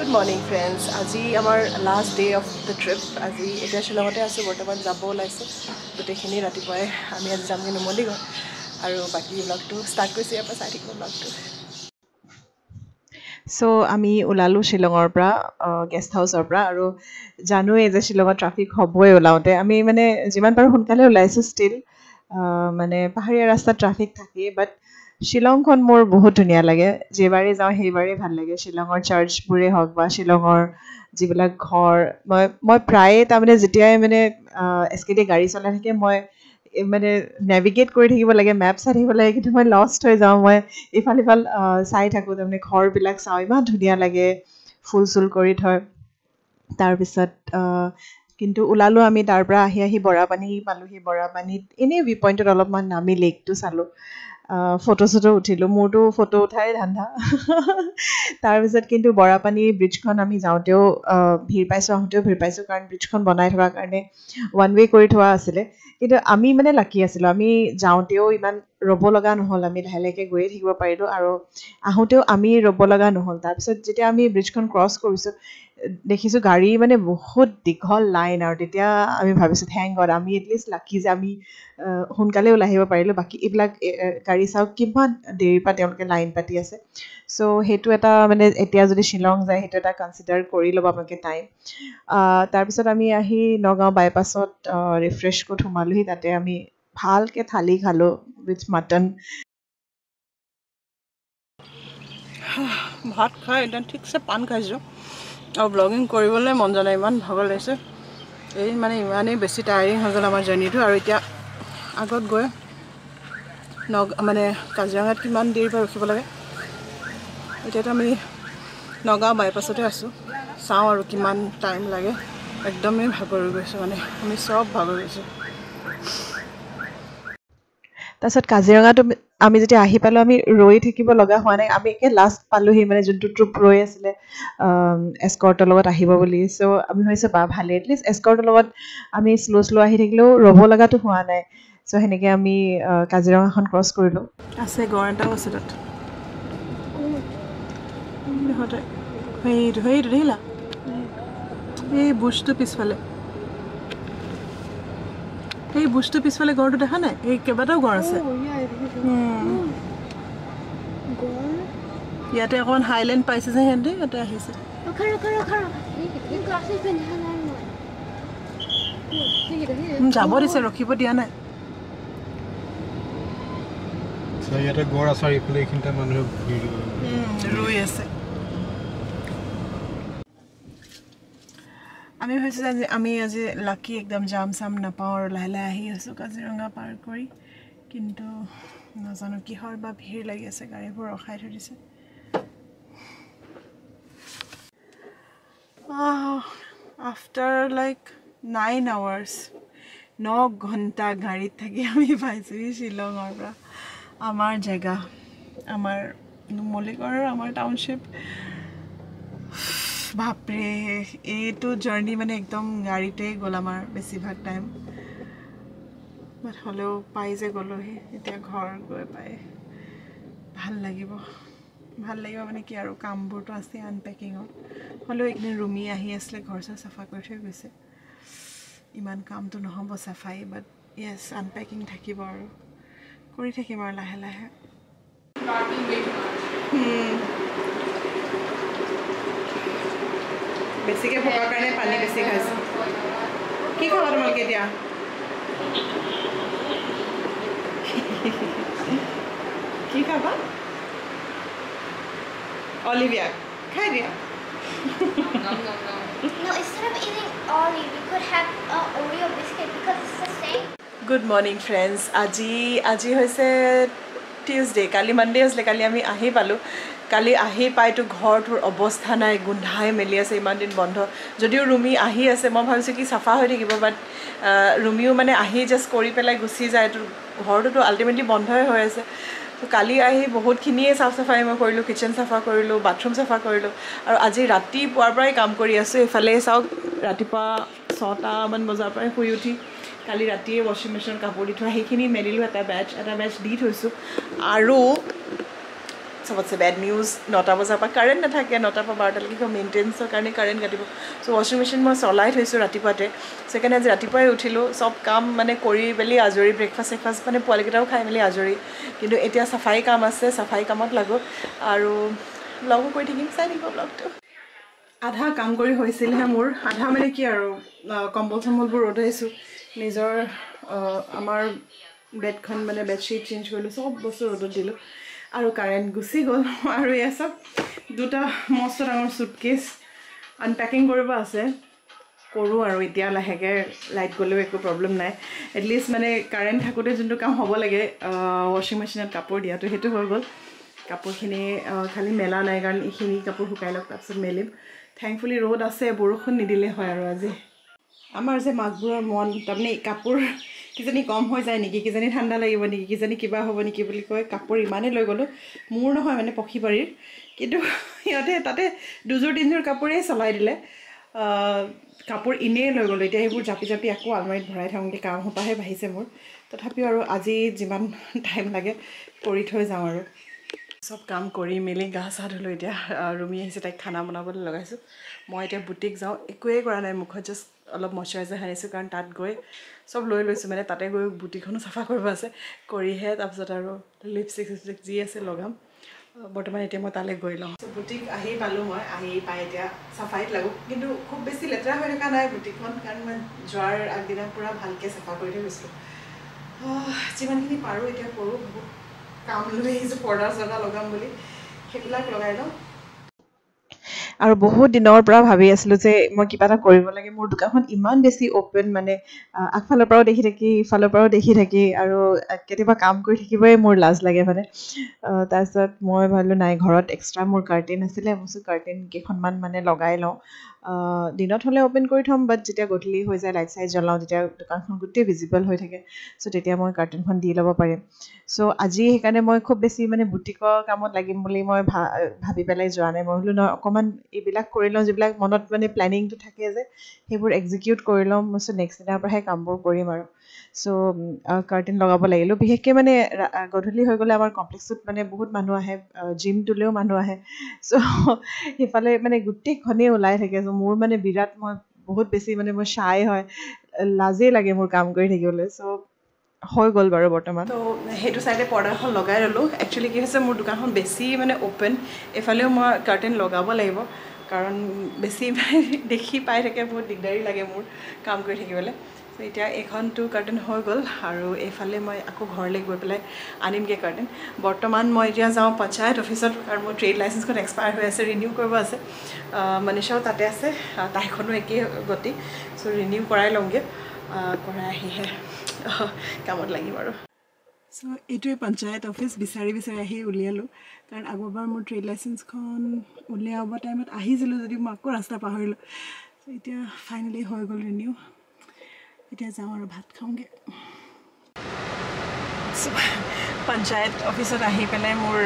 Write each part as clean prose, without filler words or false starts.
Good morning, friends. আজি আমাৰ last day of the trip. আজি এতিয়া শ্বিলঙতে আছোঁ, বৰ্তমান যাব ওলাইছোঁ। গোটেইখিনি ৰাতিপুৱাই আমি আজি যামগৈ নুমলীগড় আৰু বাকী ব্লগটো ষ্টাৰ্ট কৰিছোঁ ইয়াৰ পৰা চাই থাকিব ব্লগটো। চ' আমি ওলালোঁ শ্বিলঙৰ পৰা গেষ্ট হাউচৰ পৰা আৰু জানোৱেই যে শ্বিলঙত ট্ৰাফিক হ'বই ওলাওঁতে। আমি মানে যিমান পাৰোঁ সোনকালে ওলাইছোঁ ষ্টিল মানে পাহাৰীয়া ৰাস্তাত ট্ৰাফিক থাকেই বাট শ্বিলংখন মোৰ বহুত ধুনীয়া লাগে যেইবাৰেই যাওঁ সেইবাৰেই ভাল লাগে শ্বিলঙৰ চাৰ্চবোৰেই হওক বা শ্বিলঙৰ যিবিলাক ঘৰ মই প্ৰায়ে তাৰমানে যেতিয়াই মানে SKD গাড়ী চলাই থাকে মই মানে নেভিগেট কৰি থাকিব লাগে মেপ চাই থাকিব লাগে কিন্তু মই লষ্ট হৈ যাওঁ মই ইফাল সিফাল চাই থাকোঁ তাৰমানে ঘৰবিলাক চাওঁ ইমান ধুনীয়া লাগে ফুল চুল কৰি থয় তাৰপিছত কিন্তু ওলালোঁ আমি তাৰ পৰা আহি বৰাপানী পালোঁহি বৰাপানীত এনেই ভিউ পইণ্টত অলপমান নামি লেকটো চালোঁ ফটো চটো উঠিলোঁ মোৰতো ফটো উঠাই ধান্দা তাৰপিছত কিন্তু বৰাপানী ব্ৰিজখন আমি যাওঁতেও ভিৰ পাইছোঁ আহোঁতেও ভিৰ পাইছোঁ কাৰণ ব্ৰিজখন বনাই থকাৰ কাৰণে ওৱান ৱে কৰি থোৱা আছিলে কিন্তু আমি মানে লাকি আছিলোঁ আমি যাওঁতেও ইমান ৰ'ব লগা নহ'ল আমি লাহে লাহেকৈ গৈয়ে থাকিব পাৰিলোঁ আৰু আহোঁতেও আমি ৰ'ব লগা নহ'ল তাৰপিছত যেতিয়া আমি ব্ৰিজখন ক্ৰছ কৰিছোঁ দেখিছোঁ গাড়ী মানে বহুত দীঘল লাইন আৰু তেতিয়া আমি ভাবিছোঁ থেংক গড আমি এটলিষ্ট লাকি যে আমি সোনকালে ওলাই আহিব পাৰিলোঁ বাকী এইবিলাক গাড়ী চাওক কিমান দেৰিৰ পৰা তেওঁলোকে লাইন পাতি আছে চ' সেইটো এটা মানে এতিয়া যদি শ্বিলং যায় সেইটো এটা কনচিডাৰ কৰি ল'ব আপোনালোকে টাইম তাৰপিছত আমি আহি নগাঁও বাইপাছত ৰিফ্ৰেছ ক'ত সোমালোহি তাতে আমি ভালকৈ থালি খালোঁ উইথ মাটন ভাত খাই একদম ঠিকছে পাণ খাইছোঁ আৰু ব্লগিং কৰিবলৈ মন যোৱা নাই ইমান ভাগৰ লাগিছে এই মানে ইমানেই বেছি টায়াৰিং হৈ গ'ল আমাৰ জাৰ্ণিটো আৰু এতিয়া আগত গৈ মানে কাজিৰঙাত কিমান দেৰি পৰা ৰখিব লাগে এতিয়াতো আমি নগাঁও বাইপাছতে আছোঁ চাওঁ আৰু কিমান টাইম লাগে একদমেই ভাগৰি গৈছোঁ মানে আমি চব ভাগৰি গৈছোঁ তাৰপিছত কাজিৰঙাটো আমি যেতিয়া আহি পালোঁ আমি ৰৈ থাকিব লগা হোৱা নাই আমি একে লাষ্ট পালোঁহি মানে যোনটো ট্ৰুপ ৰৈ আছিলে এস্কৰ্টৰ লগত আহিব বুলি চ' আমি ভাবিছোঁ বা ভালেই এটলিষ্ট এস্কৰ্টৰ লগত আমি শ্ল' আহি থাকিলেও ৰ'ব লগাটো হোৱা নাই চ' সেনেকৈ আমি কাজিৰঙাখন ক্ৰছ কৰিলোঁ আছে গড় এটাও আছে তাত সেইটো দেখিলা এই বুজটো পিছফালে এই বুজটো পিছফালে গড়টো দেখা নাই এই কেইবাটাও গড় আছে ইয়াতে অকণমান হাইলেণ্ড পাইছে যে সিহঁতে ইয়াতে আহিছে যাব দিছে ৰখিব দিয়া নাই ইয়াতে গড় আছে এইফালে এইখিনিতে মানুহে ৰৈ আছে আমি ভাবিছোঁ যে আমি আজি লাকি একদম জাম চাম নাপাওঁ আৰু লাহে লাহে আহি আছোঁ কাজিৰঙা পাৰ কৰি কিন্তু নাজানো কিহৰ বা ভিৰ লাগি আছে গাড়ীবোৰ ৰখাই থৈ দিছে আফটাৰ লাইক 9 hours 9 ঘণ্টা গাড়ীত থাকি আমি পাইছোঁহি শ্বিলঙৰ পৰা আমাৰ জেগা আমাৰ নুমলীগড়ৰ আমাৰ টাউনশ্বিপ বাপৰে এইটো জাৰ্ণি মানে একদম গাড়ীতেই গ'ল আমাৰ বেছিভাগ টাইম বাট হ'লেও পাই যে গ'লোহি এতিয়া ঘৰ গৈ পাই ভাল লাগিব মানে কি আৰু কামবোৰতো আছে আনপেকিঙৰ হ'লেও এইখিনি ৰুমি আহি আছিলে ঘৰ চৰ চাফা কৰি থৈ গৈছে ইমান কামটো নহ'ব চাফাই বাট য়েছ আনপেকিং থাকিব আৰু কৰি থাকিম আৰু লাহে লাহে বেছিকৈ ভোকৰ কাৰণে পানী বেছি খাইছোঁ কি খাবা তোমালোকে এতিয়া কি খাবা অলিভিয়া খাই দিয়া No, instead of eating Ollie, we could have an Oreo biscuit because it's the same. Good morning, friends. আজি হৈছে টিউজডে কালি মানডে আছিলে কালি আমি আহি পালোঁ কালি আহি পাইতো ঘৰটোৰ অৱস্থা নাই গোন্ধাই মেলি আছে ইমান দিন বন্ধ যদিও ৰুমি আহি আছে মই ভাবিছোঁ কি চাফা হৈ থাকিব বাট ৰুমিও মানে আহি জাষ্ট কৰি পেলাই গুচি যায় তো ঘৰটোতো আল্টিমেটলি বন্ধই হৈ আছে তো কালি আহি বহুতখিনিয়ে চাফ চাফাই মই কৰিলোঁ কিচেন চাফা কৰিলোঁ বাথৰুম চাফা কৰিলোঁ আৰু আজি ৰাতিপুৱাৰ পৰাই কাম কৰি আছোঁ এইফালে চাওক ৰাতিপুৱা 6টামান বজাৰ পৰাই শুই উঠি কালি ৰাতিয়ে ৱাশ্বিং মেচিনত কাপোৰ দি থোৱা সেইখিনি মেলিলোঁ এটা বেচ দি থৈছোঁ আৰু চবতছে বেড নিউজ 9টা বজাৰ পৰা কাৰেণ্ট নাথাকে 9টাৰ পৰা 12টালৈকে মেইনটেনেঞ্চৰ কাৰণে কাৰেণ্ট কাটিব চ' ৱাশ্বিং মেচিন মই চলাই থৈছোঁ ৰাতিপুৱাতে সেইকাৰণে আজি ৰাতিপুৱাই উঠিলোঁ চব কাম মানে কৰি মেলি আজৰি ব্ৰেকফাষ্ট মানে পোৱালিকেইটাও খাই মেলি আজৰি কিন্তু এতিয়া চাফাই কাম আছে চাফাই কামত লাগো আৰু ব্লগো কৰি থাকিম চাই থাকিব ব্লগটো আধা কাম কৰি হৈছিলহে মোৰ আধা মানে কি আৰু কম্বল চম্বলবোৰ ৰ'দাইছোঁ নিজৰ আমাৰ বেডখন মানে বেডশ্বীট চেঞ্জ কৰিলোঁ চব বস্তু ৰ'দত দিলোঁ আৰু কাৰেণ্ট গুচি গ'ল আৰু এয়া চব দুটা মস্ত ডাঙৰ চুটকেছ আনপেকিং কৰিব আছে কৰোঁ আৰু এতিয়া লাহেকৈ লাইট গ'লেও একো প্ৰব্লেম নাই এটলিষ্ট মানে কাৰেণ্ট থাকোঁতে যোনটো কাম হ'ব লাগে ৱাশ্বিং মেচিনত কাপোৰ দিয়াটো সেইটো হৈ গ'ল কাপোৰখিনি খালি মেলা নাই কাৰণ এইখিনি কাপোৰ শুকাই লওক তাৰপিছত মেলিম থেংকফুলি ৰ'দ আছে বৰষুণ নিদিলে হয় আৰু আজি আমাৰ যে মাকবোৰৰ মন তাৰমানে কাপোৰ কিজানি কম হৈ যায় নেকি কিজানি ঠাণ্ডা লাগিব নেকি কিজানি কিবা হ'ব নেকি বুলি কয় কাপোৰ ইমানেই লৈ গ'লোঁ মোৰ নহয় মানে পক্ষীবাৰীৰ কিন্তু সিহঁতে তাতে দুযোৰ তিনিযোৰ কাপোৰেই চলাই দিলে কাপোৰ এনেই লৈ গ'লোঁ এতিয়া সেইবোৰ জাপি জাপি আকৌ আলমাৰীত ভৰাই থাকোঁতে কাম সোপাহে বাঢ়িছে মোৰ তথাপিও আৰু আজি যিমান টাইম লাগে কৰি থৈ যাওঁ আৰু চব কাম কৰি মেলি গা চা ধুলোঁ এতিয়া ৰুমি আহিছে তাইক খানা বনাবলৈ লগাইছোঁ মই এতিয়া বুটিক যাওঁ একোৱেই কৰা নাই মুখত জাষ্ট অলপ মইশ্চাৰাইজাৰ সানিছোঁ কাৰণ তাত গৈ চব লৈ লৈছোঁ মানে তাতে গৈ বুটিখনো চাফা কৰিব আছে কৰিহে তাৰপিছত আৰু লিপষ্টিক চিপষ্টিক যি আছে লগাম বৰ্তমান এতিয়া মই তালৈ গৈ লওঁ বুটিক আহি পালোঁ মই আহি পাই এতিয়া চাফাইত লাগোঁ কিন্তু খুব বেছি লেতেৰা হৈ থকা নাই বুটিকখন কাৰণ মই যোৱাৰ আগদিনা পূৰা ভালকৈ চাফা কৰি থৈ গৈছিলোঁ যিমানখিনি পাৰোঁ এতিয়া কৰোঁ বহুত কাম লৈ আহিছোঁ পৰ্দা চৰ্দা লগাম বুলি সেইবিলাক লগাই লওঁ আৰু বহুত দিনৰ পৰা ভাবি আছিলোঁ যে মই কিবা এটা কৰিব লাগে মোৰ দোকানখন ইমান বেছি অ'পেন মানে আগফালৰ পৰাও দেখি থাকি ইফালৰ পৰাও দেখি থাকি আৰু কেতিয়াবা কাম কৰি থাকিবই মোৰ লাজ লাগে মানে তাৰপিছত মই ভাবিলোঁ নাই ঘৰত এক্সট্ৰা মোৰ কাৰ্টেইন আছিলে মই কাৰ্টেইন কেইখনমান মানে লগাই লওঁ দিনত হ'লে অ'পেন কৰি থ'ম বাট যেতিয়া গধূলি হৈ যায় লাইট চাইট জ্বলাওঁ তেতিয়া দোকানখন গোটেই ভিজিবল হৈ থাকে চ' তেতিয়া মই কাৰ্টেইনখন দি ল'ব পাৰিম চ' আজি সেইকাৰণে মই খুব বেছি মানে বুটিকৰ কামত লাগিম বুলি মই ভাবি পেলাই যোৱা নাই মই বোলো নহয় অকণমান এইবিলাক কৰি লওঁ যিবিলাক মনত মানে প্লেনিংটো থাকে যে সেইবোৰ এক্সিকিউট কৰি ল'ম মই চ' নেক্সট দিনাৰ পৰাহে কামবোৰ কৰিম আৰু চ' কাৰ্টেইন লগাব লাগিলোঁ বিশেষকৈ মানে গধূলি হৈ গ'লে আমাৰ কমপ্লেক্সটোত মানে বহুত মানুহ আহে জিমটোলেও মানুহ আহে চ' সেইফালে মানে গোটেইখনেই ওলাই থাকে চ' মোৰ মানে বিৰাট মই বহুত বেছি মানে মই চাই হয় লাজেই লাগে মোৰ কাম কৰি থাকিবলৈ চ' হৈ গ'ল বাৰু বৰ্তমান ত' সেইটো চাইডে পৰ্দাখন লগাই ল'লোঁ একচুৱেলি কি হৈছে মোৰ দোকানখন বেছি মানে অ'পেন এইফালেও মই কাৰ্টেইন লগাব লাগিব কাৰণ বেছি মানে দেখি পাই থাকে বহুত দিগদাৰী লাগে মোৰ কাম কৰি থাকিবলৈ চ' এতিয়া এইখনটো কাৰ্টেইন হৈ গ'ল আৰু এইফালে মই আকৌ ঘৰলৈ গৈ পেলাই আনিমগৈ কাৰ্টেইন বৰ্তমান মই এতিয়া যাওঁ পঞ্চায়ত অফিচত কাৰণ মোৰ ট্ৰেড লাইচেঞ্চখন এক্সপায়াৰ হৈ আছে ৰিনিউ কৰিব আছে মনীষাও তাতে আছে তাইখনো একেই গতি চ' ৰিনিউ কৰাই লওঁগৈ কৰাই আহিহে কামত লাগিম আৰু চ' এইটোৱে পঞ্চায়ত অফিচ বিচাৰি আহি উলিয়ালোঁ কাৰণ আগৰবাৰ মোৰ ট্ৰেড লাইচেঞ্চখন উলিয়াব টাইমত আহিছিলোঁ যদিও মই আকৌ ৰাস্তা পাহৰিলোঁ চ' এতিয়া ফাইনেলি হৈ গ'ল ৰিনিউ এতিয়া যাওঁ আৰু ভাত খাওঁগৈ পঞ্চায়ত অফিচত আহি পেলাই মোৰ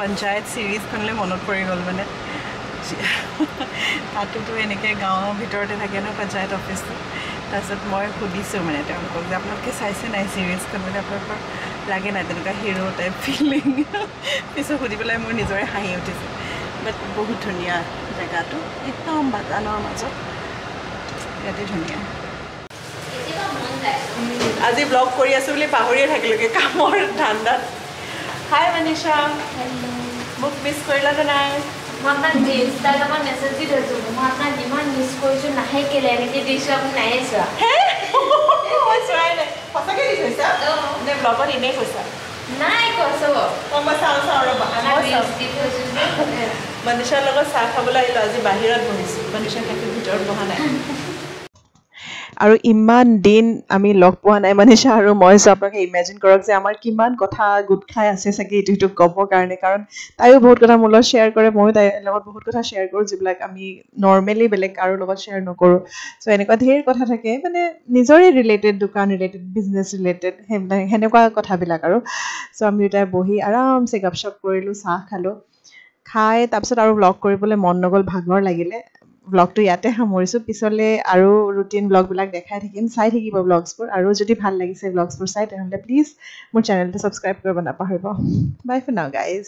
পঞ্চায়ত ছিৰিজখনলৈ মনত পৰি গ'ল মানে তাতোতো এনেকৈ গাঁৱৰ ভিতৰতে থাকে ন পঞ্চায়ত অফিচটো তাৰপিছত মই সুধিছোঁ মানে তেওঁলোকক যে আপোনালোকে চাইছে নাই ছিৰিজখন মানে আপোনালোকৰ লাগে নাই তেনেকুৱা হিৰো টাইপ ফিলিং পিছত সুধি পেলাই মোৰ নিজৰে হাঁহি উঠিছে বাট বহুত ধুনীয়া জেগাটো একদম বাগানৰ মাজত ইয়াতে ধুনীয়া আজি ব্লগ কৰি আছোঁ বুলি পাহৰিয়ে থাকিলোঁগৈ কামৰ ধান্দাত হাই মনীষা মোক মিছ কৰিলানে নাই মই আপোনাক ইনষ্টাগ্ৰামত মেছেজ দি থৈছোঁ মই আপোনাক যিমান মিছ কৰিছোঁ নাহে কেলে এনেকৈ দিছোঁ আপুনি নাহে চোৱা মই চোৱাই নাই সঁচাকৈ দি থৈছা নে ব্লগত এনেই কৈছা নাই কৈছোঁ মই চাওঁ ৰ'বা দি থৈছোঁ যে মনীষাৰ লগত চাহ খাবলৈ আহিলোঁ আজি বাহিৰত বহিছোঁ মনীষা কাকো ভিতৰত বহা নাই আৰু ইমান দিন আমি লগ পোৱা নাই মনীষা আৰু মই চ' আপোনালোকে ইমেজিন কৰক যে আমাৰ কিমান কথা গোট খাই আছে চাগে ইটো সিটোক ক'বৰ কাৰণে কাৰণ তাইও বহুত কথা মোৰ লগত শ্বেয়াৰ কৰে ময়ো তাইৰ লগত বহুত কথা শ্বেয়াৰ কৰোঁ যিবিলাক আমি নৰ্মেলি বেলেগ কাৰো লগত শ্বেয়াৰ নকৰোঁ চ' এনেকুৱা ধেৰ কথা থাকে মানে নিজৰে ৰিলেটেড দোকান ৰিলেটেড বিজনেছ ৰিলেটেড সেইবিলাক সেনেকুৱা কথাবিলাক আৰু চ' আমি দুটাই বহি আৰামছে গপশ্বপ কৰিলোঁ চাহ খালোঁ খাই তাৰপিছত আৰু ব্লগ কৰিবলৈ মন নগ'ল ভাগৰ লাগিলে ব্লগটো ইয়াতে সামৰিছোঁ পিছলৈ আৰু ৰুটিন ব্লগবিলাক দেখাই থাকিম চাই থাকিব ব্লগছবোৰ আৰু যদি ভাল লাগিছে ব্লগছবোৰ চাই তেনেহ'লে প্লিজ মোৰ চেনেলটো ছাবস্ক্ৰাইব কৰিব নাপাহৰিব বাই ফৰ নাও গাইজ